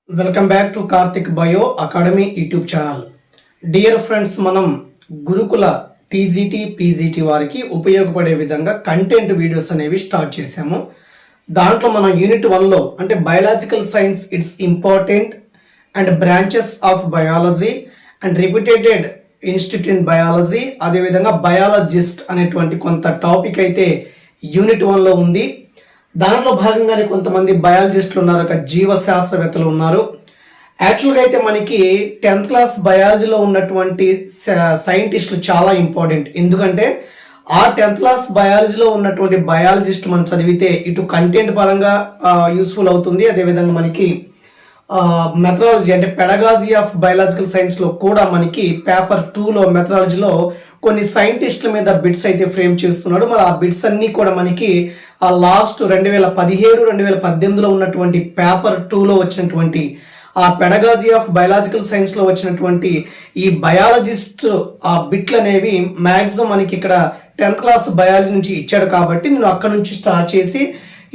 Welcome back to Karthik bio academy YouTube channel. Dear friends, మనం గురుకుల TGT PGT వారికి ఉపయోగపడే విధంగా కంటెంట్ వీడియోస్ అనేవి స్టార్ట్ చేశాము. దాంట్లో మనం యూనిట్ 1లో అంటే biological science it's important and branches of biology and repeated institute in biology, అదేవిధంగా బయాలజిస్ట్ అనేటువంటి కొంత టాపిక్ అయితే యూనిట్ 1లో ఉంది. దాంట్లో భాగంగానే కొంతమంది బయాలజిస్టులు ఉన్నారు, ఒక జీవశాస్త్రవేత్తలు ఉన్నారు. యాక్చువల్గా అయితే మనకి 10th క్లాస్ బయాలజీలో ఉన్నటువంటి సైంటిస్టులు చాలా ఇంపార్టెంట్. ఎందుకంటే ఆ 10th క్లాస్ బయాలజీలో ఉన్నటువంటి బయాలజిస్ట్ మనం చదివితే ఇటు కంటెంట్ పరంగా యూస్ఫుల్ అవుతుంది, అదేవిధంగా మనకి మెథడాలజీ అంటే పెడగాజీ ఆఫ్ బయాలజికల్ సైన్స్లో కూడా మనకి పేపర్ 2లో మెథడాలజీలో కొన్ని సైంటిస్టుల మీద బిట్స్ అయితే ఫ్రేమ్ చేస్తున్నాడు. మరి ఆ బిట్స్ అన్నీ కూడా మనకి ఆ లాస్ట్ 2017-2018లో ఉన్నటువంటి పేపర్ 2లో వచ్చినటువంటి ఆ పెడగాజీ ఆఫ్ బయాలజికల్ సైన్స్లో వచ్చినటువంటి ఈ బయాలజిస్ట్ ఆ బిట్లు అనేవి మ్యాక్సిమం మనకి ఇక్కడ 10th క్లాస్ బయాలజీ నుంచి ఇచ్చాడు. కాబట్టి నేను అక్కడ నుంచి స్టార్ట్ చేసి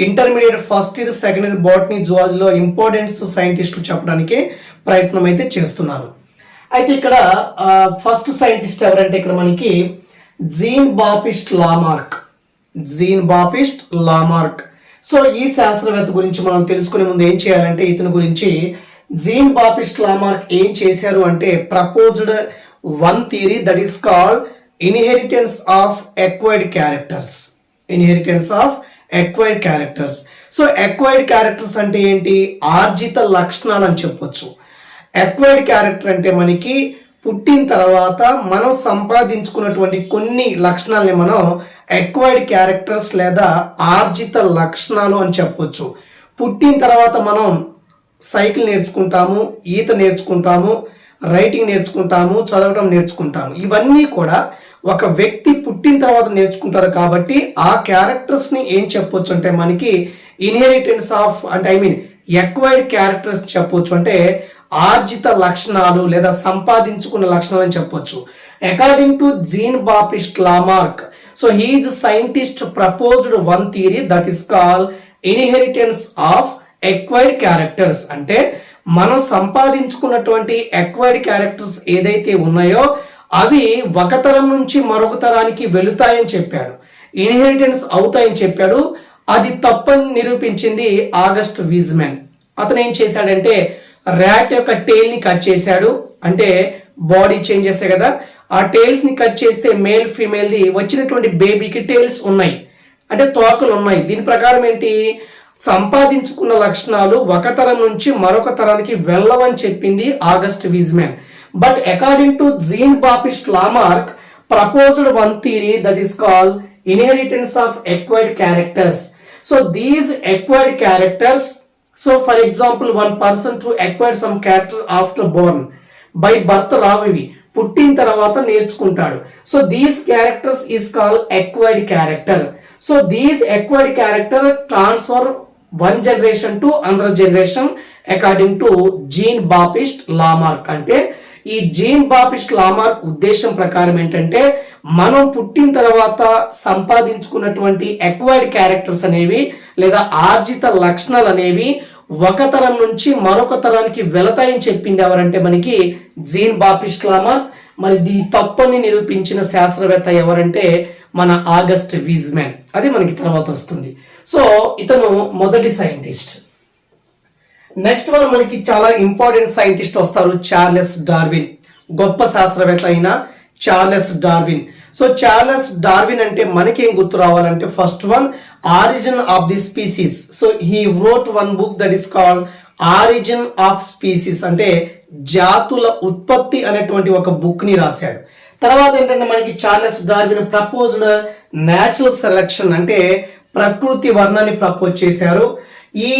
intermediate first year, second year botany, జువాలజీలో ఇంపార్టెన్స్ సైంటిస్టులు చెప్పడానికి ప్రయత్నం అయితే చేస్తున్నాను. అయితే ఇక్కడ ఫస్ట్ సైంటిస్ట్ ఎవరంటే ఇక్కడ మనకి జీన్ బాప్టిస్ట్ లామార్క్. సో ఈ శాస్త్రవేత్త గురించి మనం తెలుసుకునే ముందు ఏం చేయాలంటే ఇతని గురించి జీన్ బాప్టిస్ట్ లామార్క్ ఏం చేశారు అంటే proposed one theory that is called inheritance of acquired characters. So acquired characters అంటే ఏంటి? ఆర్జిత లక్షణాలు అని చెప్పొచ్చు. ఎక్వైర్డ్ క్యారెక్టర్ అంటే మనకి పుట్టిన తర్వాత మనం సంపాదించుకున్నటువంటి కొన్ని లక్షణాలని మనం ఎక్వైర్డ్ క్యారెక్టర్స్ లేదా ఆర్జిత లక్షణాలు అని చెప్పొచ్చు. పుట్టిన తర్వాత మనం సైకిల్ నేర్చుకుంటాము, ఈత నేర్చుకుంటాము, రైటింగ్ నేర్చుకుంటాము, చదవడం నేర్చుకుంటాము. ఇవన్నీ కూడా ఒక వ్యక్తి పుట్టిన తర్వాత నేర్చుకుంటారు. కాబట్టి ఆ క్యారెక్టర్స్ని ఏం చెప్పొచ్చు అంటే మనకి ఇన్హెరిటెన్స్ ఆఫ్ అంటే ఎక్వైర్డ్ క్యారెక్టర్స్ చెప్పొచ్చు. అంటే ఆర్జిత లక్షణాలు లేదా సంపాదించుకున్న లక్షణాలు అని చెప్పొచ్చు. According to Jean Baptiste Lamarck, so he is scientist proposed one theory that is called inheritance of acquired characters. అంటే మనం సంపాదించుకున్నటువంటి ఎక్వైర్డ్ క్యారెక్టర్స్ ఏదైతే ఉన్నాయో అవి ఒక తరం నుంచి మరొక తరానికి వెళుతాయని చెప్పాడు, ఇన్హెరిటెన్స్ అవుతాయని చెప్పాడు. అది తప్పని నిరూపించింది ఆగస్ట్ వీజ్మెన్. అతను ఏం చేశాడంటే ర్యాట్ యొక్క టెయిల్ ని కట్ చేశాడు. అంటే బాడీ చేంజ్ చేస్తాయి కదా, ఆ టెయిల్స్ ని కట్ చేస్తే మేల్ ఫీమేల్ ది వచ్చినటువంటి బేబీకి టెయిల్స్ ఉన్నాయి, అంటే తోకలు ఉన్నాయి. దీని ప్రకారం ఏంటి? సంపాదించుకున్న లక్షణాలు ఒక తరం నుంచి మరొక తరానికి వెళ్ళవని చెప్పింది August Weismann. But according to Jean Baptiste Lamarck proposed one theory that is called inheritance of acquired characters. So these acquired characters, so for example one person to acquire some character after born, by birth రావివి, పుట్టిన తర్వాత నేర్చుకుంటాడు. So these characters is called acquired character. So these acquired character transfer one generation to another generation according to Jean Baptiste Lamarck. అంటే ఈ gene Baptiste Lamarck ఉద్దేశం ప్రకారం ఏంటంటే మనం పుట్టిన తర్వాత సంపాదించుకున్నటువంటి ఎక్వైర్డ్ క్యారెక్టర్స్ అనేవి లేదా ఆర్జిత లక్షణాలు అనేవి ఒక తరం నుంచి మరొక తరానికి వెళతాయని చెప్పింది ఎవరంటే మనకి జీన్ బాప్టిస్ట్ లామార్క్. మరి దీ తప్పని నిరూపించిన శాస్త్రవేత్త ఎవరంటే మన ఆగస్ట్ వీజ్మెన్. అది మనకి తర్వాత వస్తుంది. సో ఇతను మొదటి సైంటిస్ట్. నెక్స్ట్ వన్ మనకి చాలా ఇంపార్టెంట్ సైంటిస్ట్ వస్తారు, చార్లెస్ డార్విన్. గొప్ప శాస్త్రవేత్త అయిన Charles Darwin. So Charles Darwin అంటే మనకేం గుర్తు రావాలంటే first one origin of the species. So he wrote one book that is called origin of species, అంటే జాతుల ఉత్పత్తి అనేటువంటి ఒక బుక్ ని రాశాడు. తర్వాత ఏంటంటే మనకి Charles Darwin proposed natural selection, అంటే ప్రకృతి వర్ణాన్ని ప్రపోజ్ చేశారు. ఈ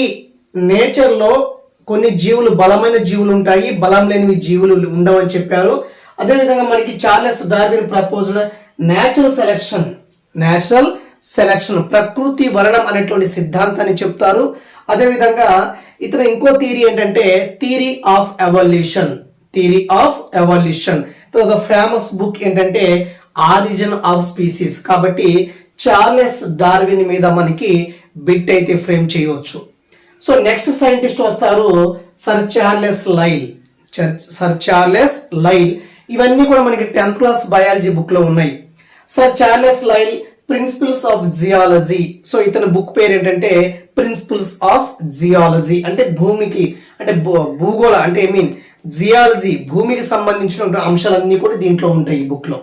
నేచర్ లో కొన్ని జీవులు బలమైన జీవులు ఉంటాయి, బలం లేనివి జీవులు ఉండవని చెప్పారు. అదేవిధంగా మనకి Charles Darwin proposed natural selection ప్రకృతి వర్ణం అనేటువంటి సిద్ధాంతాన్ని చెప్తారు. అదేవిధంగా ఇతర ఇంకో థియరీ ఏంటంటే థియరీ ఆఫ్ ఎవల్యూషన్. తర్వాత ఫేమస్ బుక్ ఏంటంటే ఆరిజిన్ ఆఫ్ స్పీసీస్. కాబట్టి చార్లెస్ డార్విన్ మీద మనకి బిట్ అయితే ఫ్రేమ్ చేయవచ్చు. సో నెక్స్ట్ సైంటిస్ట్ వస్తారు సర్ చార్లెస్ లైల్ ఇవన్నీ కూడా మనకి 10th క్లాస్ బయాలజీ బుక్ లో ఉన్నాయి. Sir Charles Lyell principles of geology. So ఇతని బుక్ పేరు ఏంటంటే ప్రిన్సిపల్స్ ఆఫ్ జియాలజీ. అంటే భూమికి అంటే భూగోళ అంటే జియాలజీ భూమికి సంబంధించిన అంశాలన్నీ కూడా దీంట్లో ఉంటాయి ఈ బుక్ లో.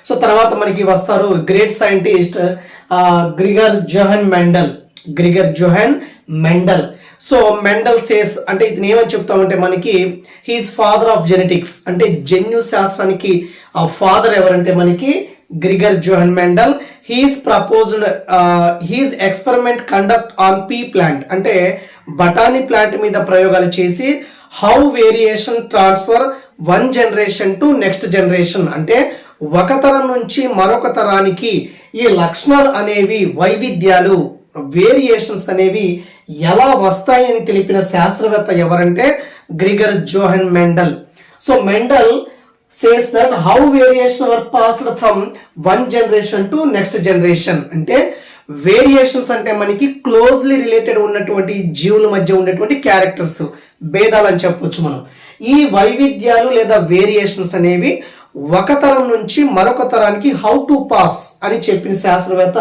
సో తర్వాత మనకి వస్తారు great scientist Gregor Johann Mendel. So Mendel says అంటే ఇతను ఏమని చెప్తామంటే మనకి హీస్ ఫాదర్ ఆఫ్ జెనెటిక్స్ అంటే జన్యు శాస్త్రానికి ఫాదర్ ఎవరంటే మనకి Gregor Johann Mendel. He's proposed he's experiment conduct on P plant అంటే బఠానీ ప్లాంట్ మీద ప్రయోగాలు చేసి how variation transfer one generation to next generation అంటే ఒక తరం నుంచి మరొక తరానికి ఈ లక్షణాలు అనేవి వైవిధ్యాలు వేరియేషన్స్ అనేవి ఎలా వస్తాయని తెలిపిన శాస్త్రవేత్త ఎవరంటే Gregor Johann Mendel. So Mendel says that how variation were passed from one generation to next generation అంటే వేరియేషన్స్ అంటే మనకి క్లోజ్లీ రిలేటెడ్ ఉన్నటువంటి జీవుల మధ్య ఉన్నటువంటి క్యారెక్టర్స్ భేదాలు అని చెప్పొచ్చు మనం. ఈ వైవిధ్యాలు లేదా వేరియేషన్స్ అనేవి ఒక తరం నుంచి మరొక తరానికి హౌ టు పాస్ అని చెప్పిన శాస్త్రవేత్త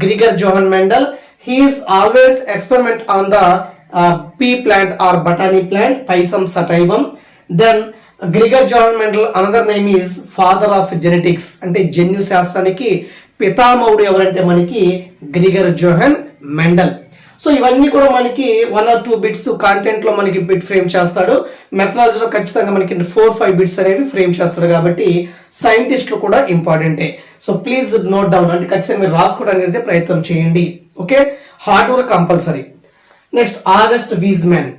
Gregor Johann Mendel. He is always experiment on the pea plant or బటానీ plant Pisum sativum. Then Gregor Johann Mendel another name is father of genetics అంటే జన్యు శాస్త్రానికి పితామహుడు ఎవరంటే మనకి గ్రిగర్ జోహన్ మెండల్. సో ఇవన్నీ కూడా మనకి 1 or 2 బిట్స్ కాంటెంట్ లో మనకి బిట్ ఫ్రేమ్ చేస్తాడు. మెథడాలజీలో ఖచ్చితంగా మనకి 4-5 బిట్స్ అనేవి ఫ్రేమ్ చేస్తాడు కాబట్టి సైంటిస్టులు కూడా ఇంపార్టెంటే. సో ప్లీజ్ నోట్ డౌన్ అంటే ఖచ్చితంగా మీరు రాసుకోవడానికి అయితే ప్రయత్నం చేయండి. Okay, hard work compulsory. Next August Weismann.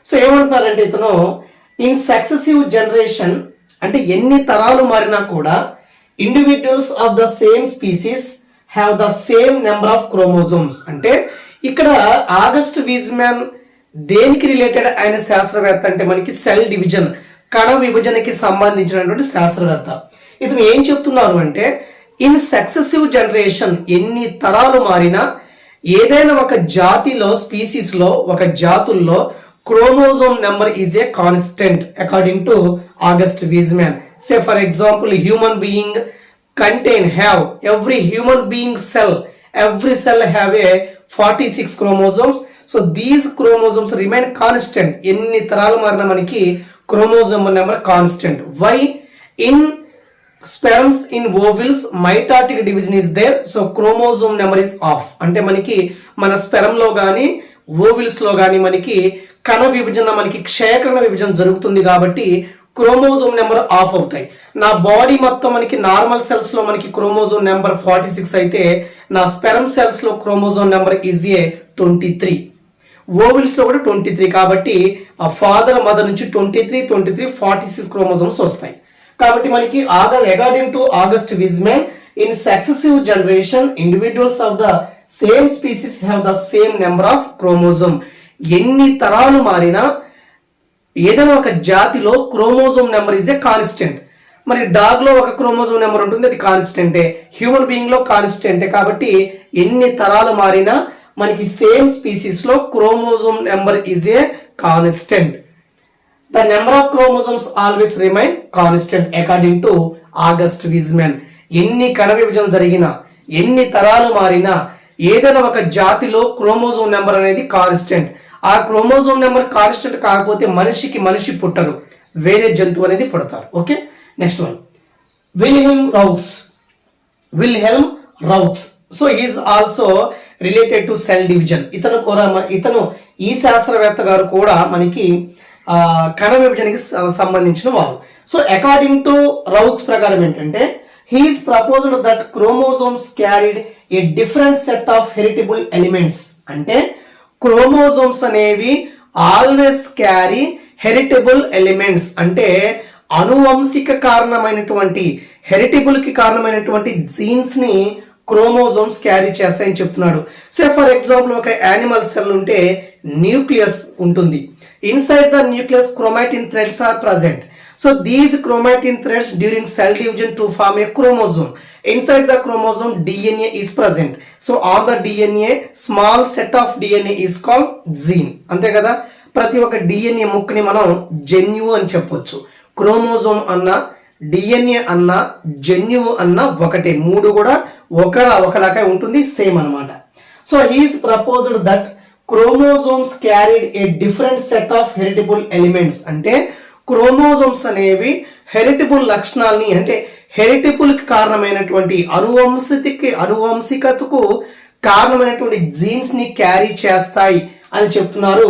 So ఏమంటున్నారంటే ఇతను ఇన్ సక్సెసివ్ జనరేషన్ అంటే ఎన్ని తరాలు మారినా కూడా individuals of the same species have the same number of chromosomes అంటే ఇక్కడ ఆగస్ట్ వీజ్మ్యాన్ దేనికి రిలేటెడ్ అయిన శాస్త్రవేత్త అంటే మనకి సెల్ డివిజన్ కణ విభజనకి సంబంధించినటువంటి శాస్త్రవేత్త. ఇతను ఏం చెప్తున్నారు అంటే ఇన్ సక్సెసివ్ జనరేషన్ ఎన్ని తరాలు మారినా ఏదైనా ఒక జాతిలో స్పీసీస్ లో ఒక జాతుల్లో chromosome number is a constant according to August Weismann. Say for example, human being every human being every cell have a 46 chromosomes. So these chromosomes remain constant. ఎన్ని తరాలు మారినా మనకి chromosome number constant. Why? In sperms in ovules mitotic division is there, so chromosome number is off. అంటే మనకి మన sperm లో గాని ovules లో గాని మనకి కణ విభజన మనకి క్షయకరణ విభజన జరుగుతుంది కాబట్టి క్రోమోజోమ్ నెంబర్ ఆఫ్ అవుతాయి. నా బాడీ మొత్తం మనకి నార్మల్ సెల్స్ లో మనకి క్రోమోజోమ్ నెంబర్ 46 అయితే నా స్పెర్మ్ సెల్స్ లో chromosome number is A 23. Ovules లో కూడా 23 కాబట్టి ఆ ఫాదర్ మదర్ నుంచి 23 46 క్రోమోజోమ్స్ వస్తాయి. కాబట్టి మనకి according to August Weismann in successive generation individuals of the same species have the same number of chromosome. ఎన్ని తరాలు మారినా ఏదైనా ఒక జాతిలో chromosome number is a constant. మరి డాగ్ లో ఒక క్రోమోజోమ్ నెంబర్ ఉంటుంది, అది కాన్స్టెంటే. హ్యూమన్ బీయింగ్ లో కాన్స్టెంటే. కాబట్టి ఎన్ని తరాలు మారినా మనకి సేమ్ స్పీసీస్ లో chromosome number is a constant. The number of chromosomes always remain constant according to August Weismann. ఎన్ని కణ విభజన జరిగినా ఎన్ని తరాలు మారినా ఏదైనా ఒక జాతిలో క్రోమోజోమ్ నెంబర్ అనేది కాన్స్టెంట్. ఆ క్రోమోజోమ్ నెంబర్ కాన్స్టెంట్ కాకపోతే మనిషి పుట్టరు, వేరే జంతువు అనేది పుడతారు. Okay, next one Wilhelm Roux. So is also related to cell division. ఇతను ఈ శాస్త్రవేత్త గారు కూడా మనకి కణ విభజనకి సంబంధించిన వారు. సో అకార్డింగ్ టు రౌక్స్ ప్రకారం ఏంటంటే he is proposed that chromosomes carried a different set of heritable elements. అంటే క్రోమోజోమ్స్ అనేవి ఆల్వేస్ క్యారీ హెరిటబుల్ ఎలిమెంట్స్ అంటే అనువంశిక కారణమైనటువంటి హెరిటబుల్ కి కారణమైనటువంటి జీన్స్ ని క్రోమోజోమ్స్ క్యారీ చేస్తాయని చెప్తున్నాడు. సే ఫర్ ఎగ్జాంపుల్ ఒక యానిమల్ సెల్ ఉంటే న్యూక్లియస్ ఉంటుంది. Inside the nucleus chromatin threads are present. So these chromatin threads during cell division to form a chromosome. Inside the chromosome DNA is present. So on the DNA small set of DNA is called gene. అంతే కదా, ప్రతి ఒక్క DNA ముక్కని మనం జన్యువు అని చెప్పొచ్చు. Chromosome అన్న DNA అన్న జన్యువు అన్న ఒకటే, మూడు కూడా ఒకలాగా ఉంటుంది, సేమ్ అన్నమాట. So he's proposed that chromosomes carried a different set of heritable elements. అంటే క్రోమోజోమ్స్ అనేవి హెరిటబుల్ లక్షణాలని, అంటే హెరిటబుల్ కి కారణమైనటువంటి అనువంశికతకు కారణమైనటువంటి జీన్స్ ని క్యారీ చేస్తాయి అని చెప్తున్నారు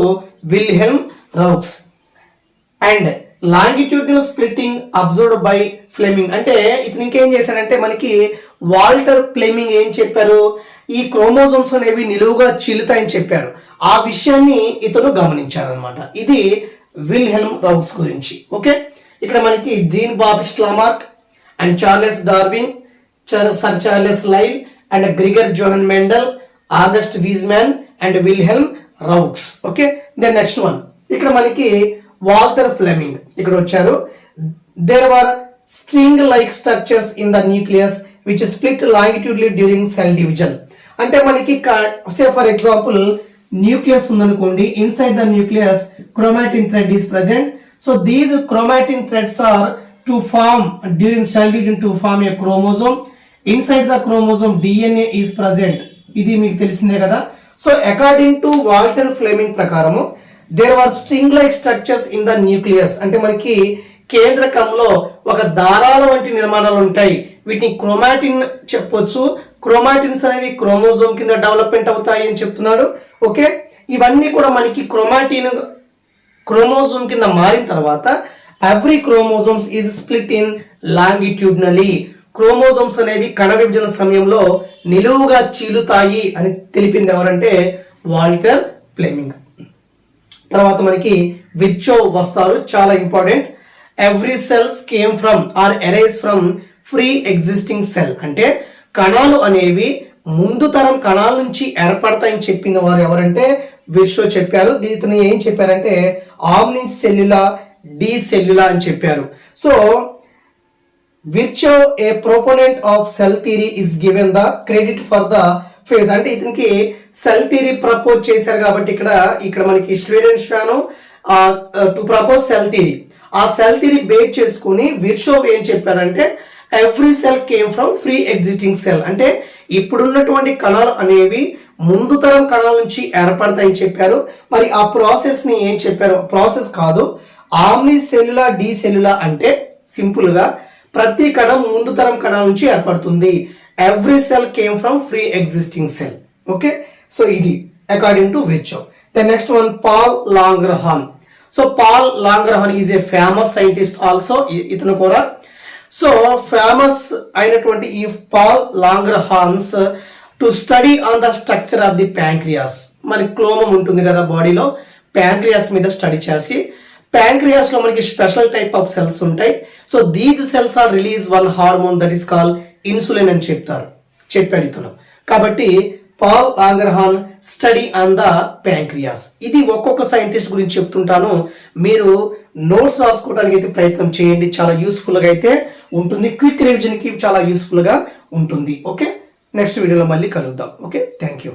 Wilhelm Roux. And longitudinal splitting observed by Flemming. అంటే ఇతను ఇంకేం చేశాడంటే మనకి వాల్టర్ ఫ్లెమింగ్ ఏం చెప్పారు, ఈ క్రోమోజోమ్స్ అనేవి నిలువుగా చీలుతాయని చెప్పారు. ఆ విషయాన్ని ఇతను గమనించారనమాట. ఇది విల్హెల్మ్ రౌక్స్ గురించి. ఓకే, ఇక్కడ మనకి Jean Baptiste Lamarck and Charles Darwin, sir Charles Lyell and Gregor Johann Mendel, August Weismann and Wilhelm Roux. Okay, then next one ఇక్కడ మనకి వాల్టర్ ఫ్లెమింగ్ ఇక్కడ వచ్చారు. There are string like structures in the nucleus which split longitudinally during cell division. అంటే మనకి say for example nucleus ఉందనుకోండి, inside the nucleus chromatin thread is present. So these chromatin threads are to form during cell division to form a chromosome. Inside the chromosome DNA is present. ఇది మీకు తెలిసిందే కదా. So according to Walter Flemming ప్రకారము there are string like structures in the nucleus. అంటే మనకి కేంద్రకంలో ఒక దారాల వంటి నిర్మాణాలు ఉంటాయి, వీటిని క్రోమాటిన్ చెప్పొచ్చు. క్రోమాటిన్స్ అనేవి క్రోమోజోమ్ కింద డెవలప్మెంట్ అవుతాయి అని చెప్తున్నాడు. ఓకే, ఇవన్నీ కూడా మనకి క్రోమోజోమ్ కింద మారిన తర్వాత every chromosomes is split in longitudinally. Chromosomes అనేవి కణ విభజన సమయంలో నిలువుగా చీలుతాయి అని తెలిపింది ఎవరంటే వాల్టర్ ఫ్లెమింగ్. తర్వాత మనకి విర్చో వస్తారు, చాలా important. Every cells came from or arise from free existing cell. అంటే కణాలు అనేవి ముందు తరం కణాల నుంచి ఏర్పడతాయని చెప్పింది వారు ఎవరంటే విర్చో చెప్పారు. దీనిని ఏం చెప్పారంటే ఆమ్ని సెల్యులా డి సెల్యులా అని చెప్పారు. So Virchow a proponent of cell theory is given the credit for the phase. అంటే ఇతనికి సెల్ థియరీ ప్రపోజ్ చేశారు కాబట్టి ఇక్కడ మనకి Schleiden Schwann to propose cell theory. ఆ సెల్ థియరీ బేస్ చేసుకుని విర్చో ఏం చెప్పారంటే every cell came from free existing cell. అంటే ఇప్పుడున్నటువంటి కణాలు అనేవి ముందు తరం కణాల నుంచి ఏర్పడతాయని చెప్పారు. మరి ఆ ప్రాసెస్ ని ఏం చెప్పారు, ప్రాసెస్ కాదు, ఆమ్ని సెల్యులా డి సెల్యులా. అంటే సింపుల్ గా ప్రతి కణం ముందు తరం కణాల నుంచి ఏర్పడుతుంది. Every cell came from free existing cell. Okay, so ఇది according to Virchow. The next one Paul Langerhans. So Paul Langerhans is a famous scientist also. ఇతను కూడా సో ఫేమస్ అయినటువంటి ఈ Paul Langerhans to study on the structure of the pancreas. మనకి క్లోమం ఉంటుంది కదా బాడీలో, ప్యాంక్రియాస్ మీద స్టడీ చేసి ప్యాంక్రియాస్ లో మనకి స్పెషల్ టైప్ ఆఫ్ సెల్స్ ఉంటాయి. So these cells are release one hormone that is call insulin అని చెప్పాడు ఇతను. కాబట్టి Paul Langerhans study on the pancreas. ఇది ఒక్కొక్క సైంటిస్ట్ గురించి చెప్తుంటాను, మీరు నోట్స్ రాసుకోవడానికి అయితే ప్రయత్నం చేయండి, చాలా యూస్ఫుల్ గా అయితే ఉంటుంది, క్విక్ రివిజన్ కి చాలా యూస్ఫుల్ గా ఉంటుంది. ఓకే, నెక్స్ట్ వీడియోలో మళ్ళీ కలుద్దాం. Okay, thank you.